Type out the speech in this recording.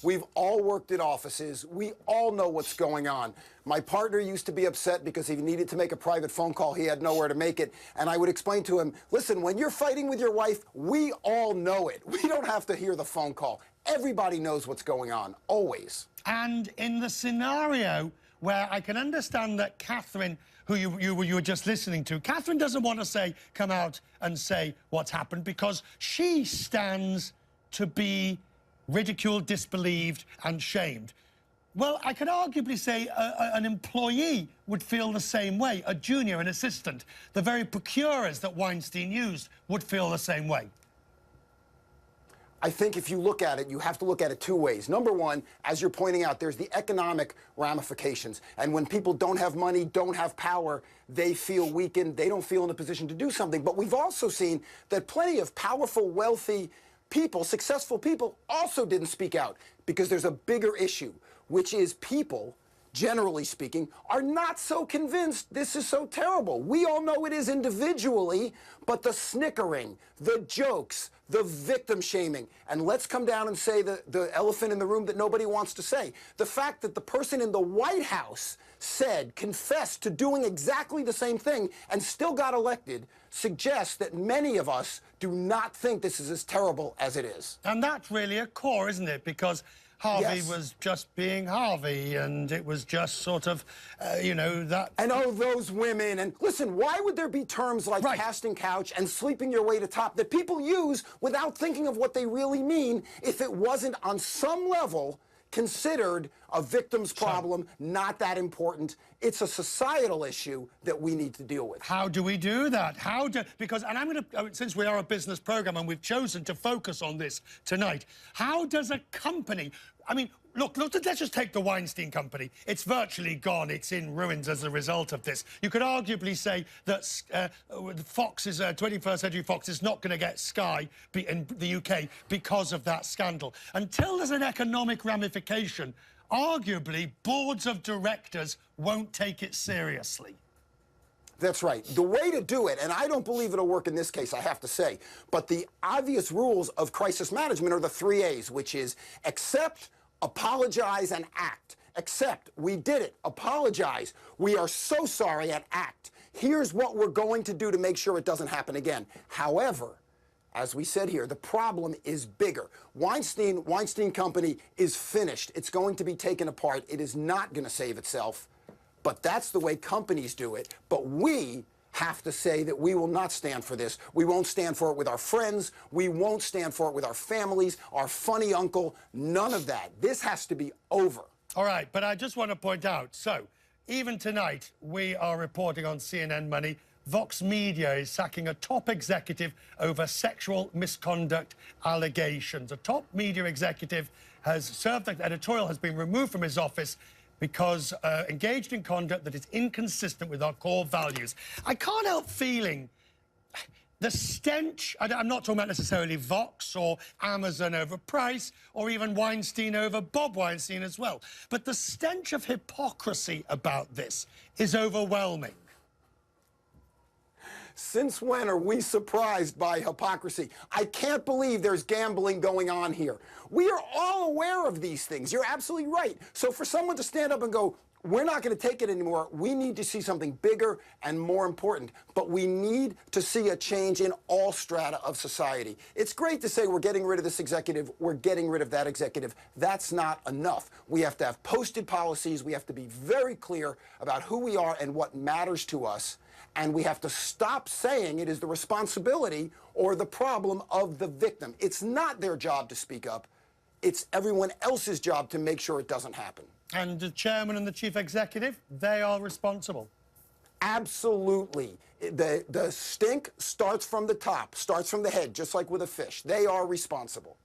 We've all worked at offices. We all know what's going on. My partner used to be upset because he needed to make a private phone call. He had nowhere to make it. And I would explain to him, listen, when you're fighting with your wife, we all know it. We don't have to hear the phone call. Everybody knows what's going on, always. And in the scenario where I can understand that Catherine, who you were just listening to, Catherine doesn't want to come out and say what's happened because she stands to be ridiculed, disbelieved and shamed. Well, I could arguably say an employee would feel the same way, a junior, an assistant. The very procurers that Weinstein used would feel the same way. I think if you look at it, you have to look at it two ways. Number one, as you're pointing out, there's the economic ramifications. And when people don't have money, don't have power, they feel weakened. They don't feel in a position to do something. But we've also seen that plenty of powerful, wealthy people, successful people, also didn't speak out because there's a bigger issue, which is people, generally speaking, are not so convinced this is so terrible. We all know it is individually, but the snickering, the jokes, the victim shaming, and let's come down and say the elephant in the room that nobody wants to say. The fact that the person in the White House confessed to doing exactly the same thing and still got elected suggests that many of us do not think this is as terrible as it is. And that's really a core, isn't it? Because Harvey was just being Harvey, and it was just sort of, you know, that... And oh, those women, and listen, why would there be terms like casting couch and sleeping your way to top that people use without thinking of what they really mean if it wasn't on some level considered a victim's problem, not that important? It's a societal issue that we need to deal with. How do we do that? Because, and I'm going to, since we are a business program and we've chosen to focus on this tonight, how does a company, I mean, look, let's just take the Weinstein Company. It's virtually gone. It's in ruins as a result of this. You could arguably say that Fox's 21st Century Fox is not going to get Sky in the UK because of that scandal. Until there's an economic ramification, arguably, boards of directors won't take it seriously. That's right. The way to do it, and I don't believe it'll work in this case, I have to say, but the obvious rules of crisis management are the 3 A's, which is accept, apologize, and act. Accept, we did it. Apologize, we are so sorry, and act. Here's what we're going to do to make sure it doesn't happen again. However, as we said here, the problem is bigger. Weinstein Company is finished. It's going to be taken apart. It is not going to save itself. But that's the way companies do it. But we have to say that we will not stand for this. We won't stand for it with our friends. We won't stand for it with our families, our funny uncle, none of that. This has to be over. All right, but I just want to point out, so even tonight, we are reporting on CNN Money, Vox Media is sacking a top executive over sexual misconduct allegations. A top media executive has served, the editorial has been removed from his office because engaged in conduct that is inconsistent with our core values. I can't help feeling the stench. I'm not talking about necessarily Vox or Amazon over Price or even Weinstein over Bob Weinstein as well. But the stench of hypocrisy about this is overwhelming. Since when are we surprised by hypocrisy? I can't believe there's gambling going on here. We are all aware of these things. You're absolutely right. So for someone to stand up and go, we're not going to take it anymore, we need to see something bigger and more important. But we need to see a change in all strata of society. It's great to say we're getting rid of this executive, we're getting rid of that executive. That's not enough. We have to have posted policies. We have to be very clear about who we are and what matters to us. And we have to stop saying it is the responsibility or the problem of the victim. It's not their job to speak up. It's everyone else's job to make sure it doesn't happen. And the chairman and the chief executive, they are responsible. Absolutely. The stink starts from the top, starts from the head, just like with a fish. They are responsible.